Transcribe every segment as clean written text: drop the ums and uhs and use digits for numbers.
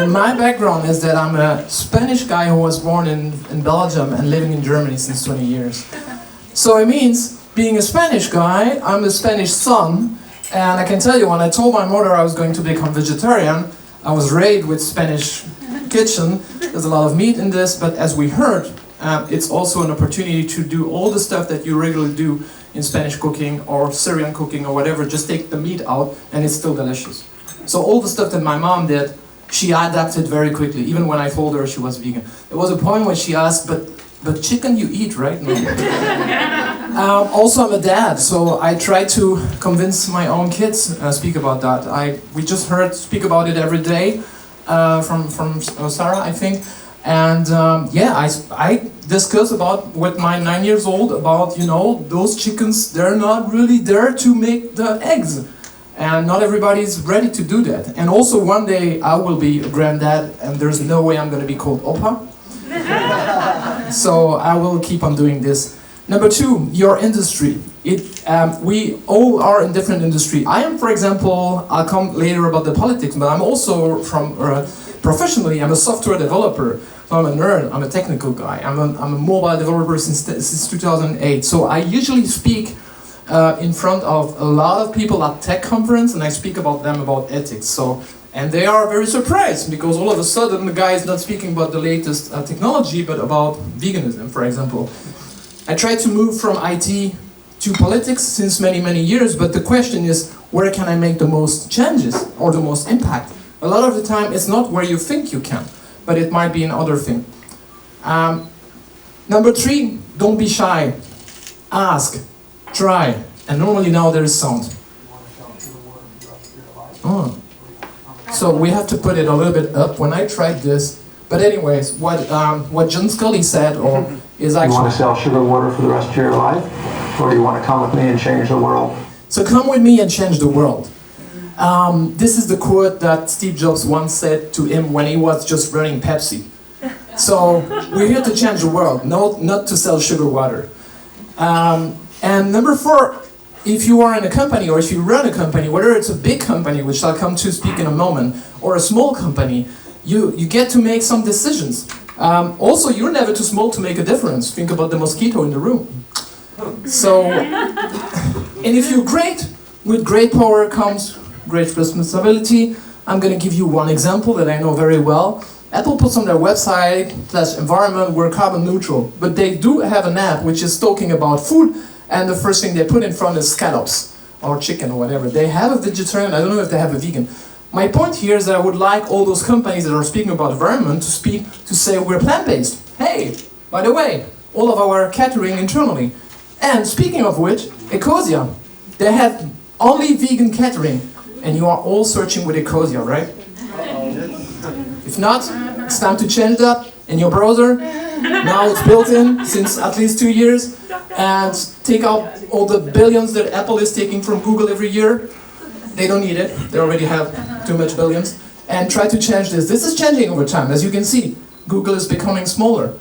And my background is that I'm a Spanish guy who was born in Belgium and living in Germany since 20 years. So it means, being a Spanish guy, I'm a Spanish son, and I can tell you, when I told my mother I was going to become vegetarian, I was raised with Spanish kitchen. There's a lot of meat in this, but as we heard, it's also an opportunity to do all the stuff that you regularly do in Spanish cooking or Syrian cooking or whatever. Just take the meat out and it's still delicious. So all the stuff that my mom did, she adapted very quickly, even when I told her she was vegan. There was a point when she asked, but chicken you eat, right? No. Also, I'm a dad, so I try to convince my own kids speak about that. We just heard speak about it every day from Sarah, I think. And yeah, I discuss about with my 9 years old about, you know, those chickens, they're not really there to make the eggs. And not everybody's ready to do that. And also one day I will be a granddad and there's no way I'm going to be called Opa. So I will keep on doing this. Number two, your industry. We all are in different industry. I am, for example, I'll come later about the politics, but I'm also from, professionally, I'm a software developer. So I'm a nerd, I'm a technical guy. I'm a mobile developer since 2008. So I usually speak in front of a lot of people at tech conference, and I speak about them about ethics. So, and they are very surprised because all of a sudden the guy is not speaking about the latest technology, but about veganism, for example. I try to move from IT to politics since many years, but the question is, where can I make the most changes or the most impact? A lot of the time it's not where you think you can, but it might be another thing. Number three, don't be shy. Ask, try, and normally now there is sound. Oh. So we have to put it a little bit up. When I tried this, but anyways, what John Scully said is actually... You want to sell sugar water for the rest of your life? Or do you want to come with me and change the world? So come with me and change the world. This is the quote that Steve Jobs once said to him when he was just running Pepsi. So we're here to change the world, not to sell sugar water. And number four, if you are in a company or if you run a company, whether it's a big company, which I'll come to speak in a moment, or a small company, you get to make some decisions. Also, you're never too small to make a difference. Think about the mosquito in the room. So, and if you're great, with great power comes great responsibility. I'm going to give you one example that I know very well. Apple puts on their website /environment, we're carbon neutral, but they do have an app which is talking about food, and the first thing they put in front is scallops or chicken or whatever. They have a vegetarian, I don't know if they have a vegan. My point here is that I would like all those companies that are speaking about environment to say we're plant-based. Hey, by the way, all of our catering internally. And speaking of which, Ecosia, they have only vegan catering, and you are all searching with Ecosia, right? If not, it's time to change that in your browser. Now it's built in since at least 2 years, and take out all the billions that Apple is taking from Google every year. They don't need it, they already have too much billions. And try to change this. This is changing over time. As you can see, Google is becoming smaller.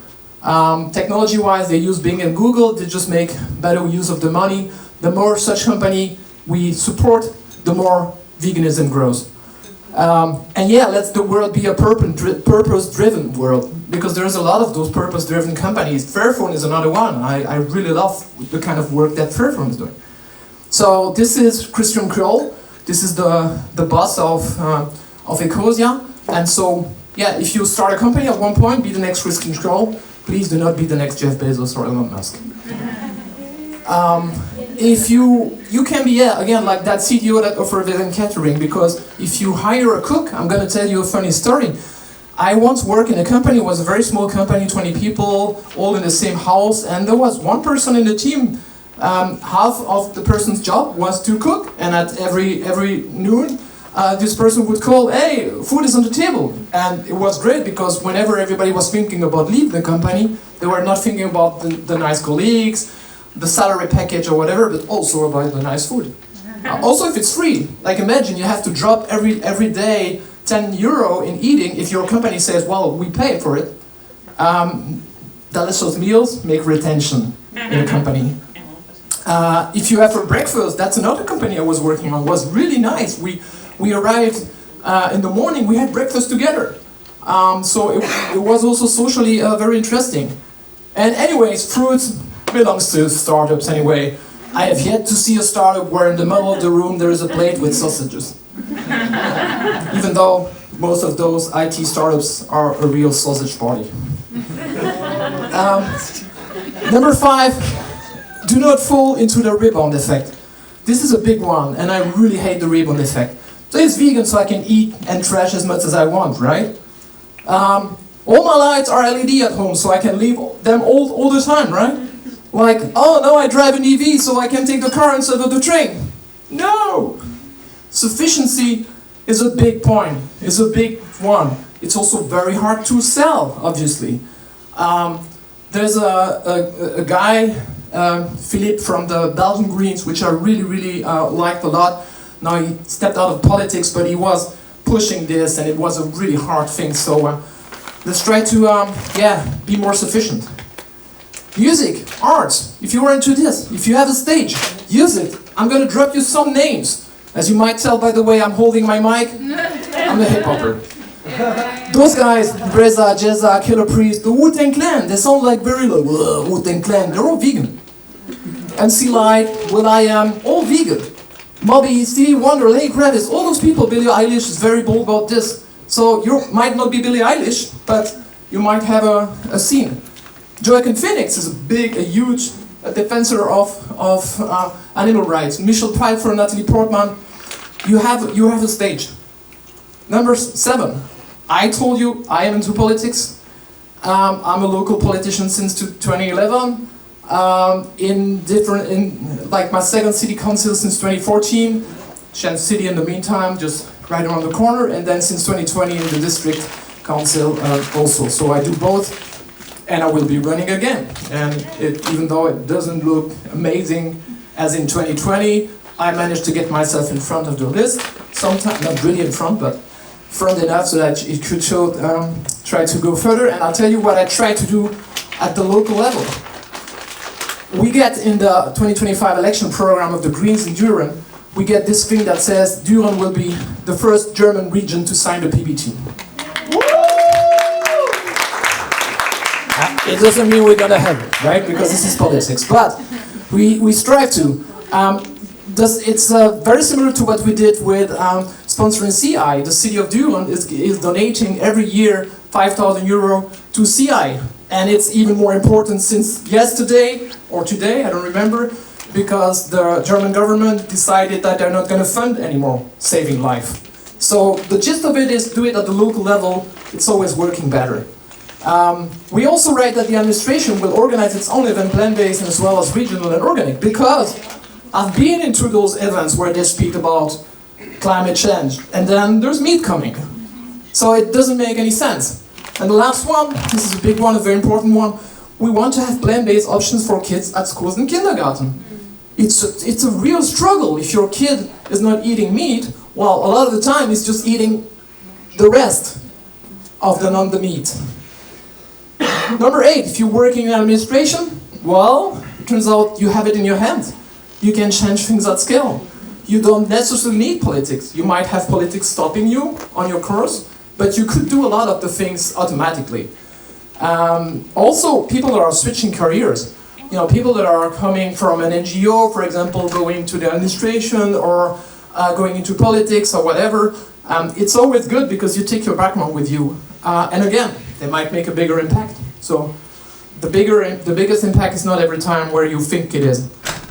Technology-wise, they use Bing and Google to just make better use of the money. The more such company we support, the more veganism grows. And yeah, let the world be a purpose-driven world, because there's a lot of those purpose-driven companies. Fairphone is another one. I really love the kind of work that Fairphone is doing. So this is Christian Kroll. This is the boss of Ecosia. And so, yeah, if you start a company at one point, be the next Christian Kroll. Please do not be the next Jeff Bezos or Elon Musk. If you can be, yeah, again, like that CTO that offered vegan catering, because if you hire a cook, I'm going to tell you a funny story. I once worked in a company, it was a very small company, 20 people, all in the same house, and there was one person in the team. Half of the person's job was to cook, and at every noon, this person would call, hey, food is on the table. And it was great because whenever everybody was thinking about leaving the company, they were not thinking about the nice colleagues, the salary package or whatever, but also about the nice food. Also, if it's free, like imagine you have to drop every day 10 euro in eating. If your company says, well, we pay for it, delicious meals make retention in a company. If you have for breakfast, that's another company I was working on, was really nice. We arrived in the morning, we had breakfast together. So it was also socially very interesting. And anyways, fruits belongs to startups anyway. I have yet to see a startup where in the middle of the room there is a plate with sausages. Even though most of those IT startups are a real sausage party. Number 5, do not fall into the rebound effect. This is a big one, and I really hate the rebound effect. So it's vegan, so I can eat and trash as much as I want, right? All my lights are LED at home, so I can leave them all the time, right? Like, oh no, I drive an EV, so I can take the car instead of the train. No! Sufficiency is a big point, is a big one. It's also very hard to sell, obviously. There's a guy, Philippe from the Belgian Greens, which I really liked a lot. Now he stepped out of politics, but he was pushing this, and it was a really hard thing. So let's try to, be more sufficient. Music, art, if you are into this, if you have a stage, use it. I'm gonna drop you some names. As you might tell by the way I'm holding my mic, I'm a hip-hopper. Those guys, Reza, Jeza, Killer Priest, the Wu-Tang Clan, they sound like very like, Wu-Tang Clan, they're all vegan. MC Light, will.i.am, all vegan. Moby, Stevie Wonder, Lenny Kravitz, all those people, Billie Eilish is very bold about this. So you might not be Billie Eilish, but you might have a scene. Joaquin Phoenix is a huge defender of animal rights. Michelle Pfeiffer, Natalie Portman, you have a stage. Number 7, I told you I am into politics. I'm a local politician since 2011. Like my second city council since 2014. Shan City in the meantime, just right around the corner, and then since 2020 in the district council also. So I do both, and I will be running again. And even though it doesn't look amazing as in 2020, I managed to get myself in front of the list. Sometimes not really in front, but front enough so that it could show, try to go further. And I'll tell you what I try to do at the local level. We get in the 2025 election program of the Greens in Düren, we get this thing that says Düren will be the first German region to sign the PBT. It doesn't mean we're gonna have it, right? Because this is politics, but we strive to. It's very similar to what we did with sponsoring CI. The city of Düren is donating every year 5,000 euro to CI. And it's even more important since yesterday, or today, I don't remember, because the German government decided that they're not going to fund anymore saving life. So the gist of it is do it at the local level, it's always working better. We also write that the administration will organize its own event, plan-based as well as regional and organic, because I've been into those events where they speak about climate change, and then there's meat coming. So it doesn't make any sense. And the last one, this is a big one, a very important one, we want to have plant-based options for kids at schools and kindergarten. It's a real struggle if your kid is not eating meat, well, a lot of the time he's just eating the rest of the meat. Number 8, if you're working in administration, well, it turns out you have it in your hands. You can change things at scale. You don't necessarily need politics. You might have politics stopping you on your course, but you could do a lot of the things automatically. Also, people that are switching careers. You know, people that are coming from an NGO, for example, going to the administration or going into politics or whatever. It's always good because you take your background with you. And again, they might make a bigger impact. So the biggest impact is not every time where you think it is.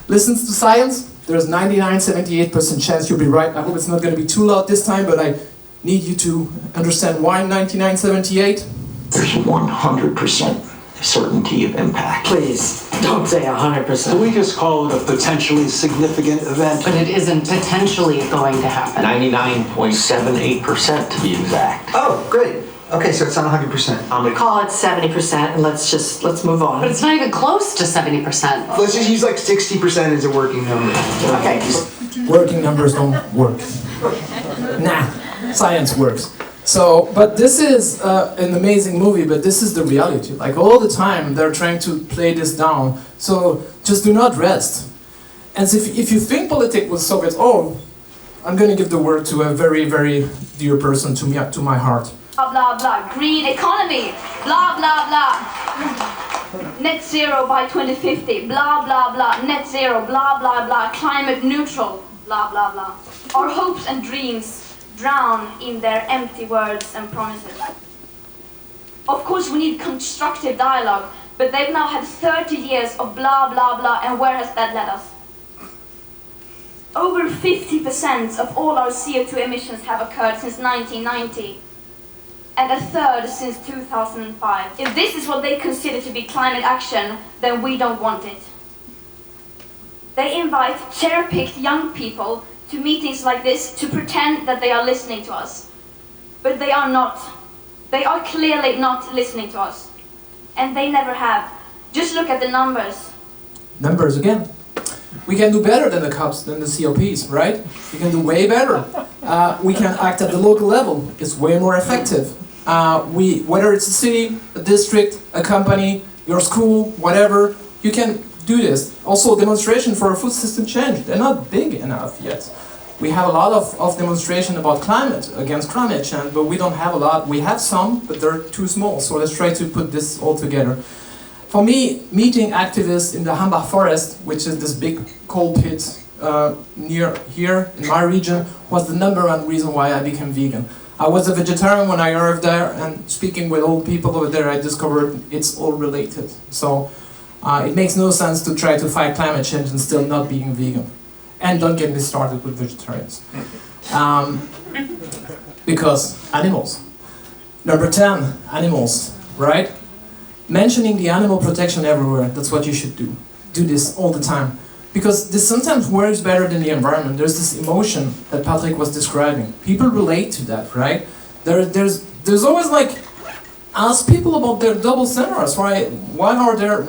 Listen to science. There's 99.78% chance you'll be right. I hope it's not going to be too loud this time, but I need you to understand why 99.78. There's 100% certainty of impact. Please, don't say 100%. We just call it a potentially significant event. But it isn't potentially going to happen. 99.78% to be exact. Oh, great. Okay, so it's not 100%. Call it 70% and let's move on. But it's not even close to 70%. Let's just use like 60% as a working number. Okay. Working numbers don't work. Nah, science works. So, but this is an amazing movie, but this is the reality. Like all the time, they're trying to play this down. So just do not rest. And so if you think politics was Soviets, I'm going to give the word to a very, very dear person to me, to my heart. blah blah blah, green economy, blah blah blah, net zero by 2050, blah blah blah, net zero, blah blah blah, climate neutral, blah blah blah. Our hopes and dreams drown in their empty words and promises. Of course we need constructive dialogue, but they've now had 30 years of blah blah blah, and where has that led us? Over 50% of all our CO2 emissions have occurred since 1990, and a third since 2005. If this is what they consider to be climate action, then we don't want it. They invite cherry-picked young people to meetings like this to pretend that they are listening to us. But they are not. They are clearly not listening to us. And they never have. Just look at the numbers. Numbers again. We can do better than the COPs, than the COPs, right? We can do way better. We can act at the local level. It's way more effective. Whether it's a city, a district, a company, your school, whatever, you can do this. Also, demonstration for a food system change. They're not big enough yet. We have a lot of demonstration about climate, against climate change, but we don't have a lot. We have some, but they're too small. So let's try to put this all together. For me, meeting activists in the Hambach forest, which is this big coal pit near here in my region, was the #1 reason why I became vegan. I was a vegetarian when I arrived there, and speaking with old people over there, I discovered it's all related. So it makes no sense to try to fight climate change and still not being vegan. And don't get me started with vegetarians. Because animals. Number 10, animals, right? Mentioning the animal protection everywhere, that's what you should do. Do this all the time. Because this sometimes works better than the environment. There's this emotion that Patrick was describing. People relate to that, right? There's always like, ask people about their double standards, right? Why are there,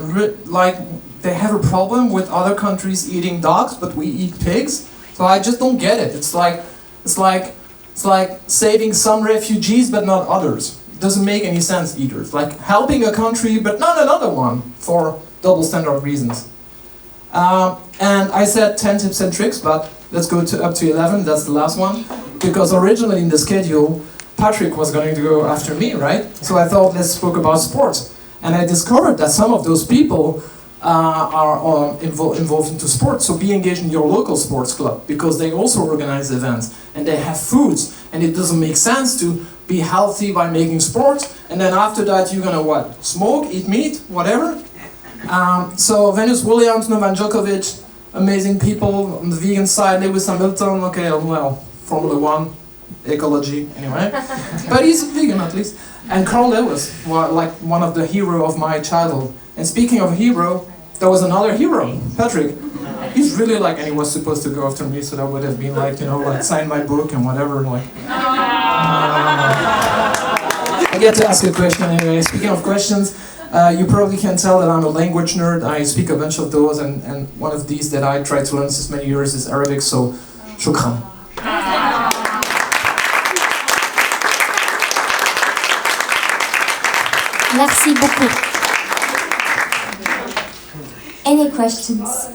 like, they have a problem with other countries eating dogs, but we eat pigs? So I just don't get it. It's like saving some refugees, but not others. Doesn't make any sense either. It's like helping a country but not another one for double standard reasons. And I said 10 tips and tricks, but let's go up to 11, that's the last one. Because originally in the schedule, Patrick was going to go after me, right? So I thought let's talk about sports. And I discovered that some of those people are involved into sports, so be engaged in your local sports club, because they also organize events, and they have foods, and it doesn't make sense to be healthy by making sports, and then after that you're gonna what? Smoke, eat meat, whatever? So Venus Williams, Novak Djokovic, amazing people on the vegan side, Lewis Hamilton, okay, well, Formula 1, ecology, anyway. But he's a vegan at least. And Carl Lewis, well, like one of the heroes of my childhood. And speaking of hero, there was another hero, Patrick. He's really like, and he was supposed to go after me, so that would have been like, you know, like sign my book and whatever, like. I get to ask a question anyway. Speaking of questions, you probably can tell that I'm a language nerd. I speak a bunch of those, and one of these that I tried to learn since many years is Arabic, so shukran. Merci beaucoup. Any questions?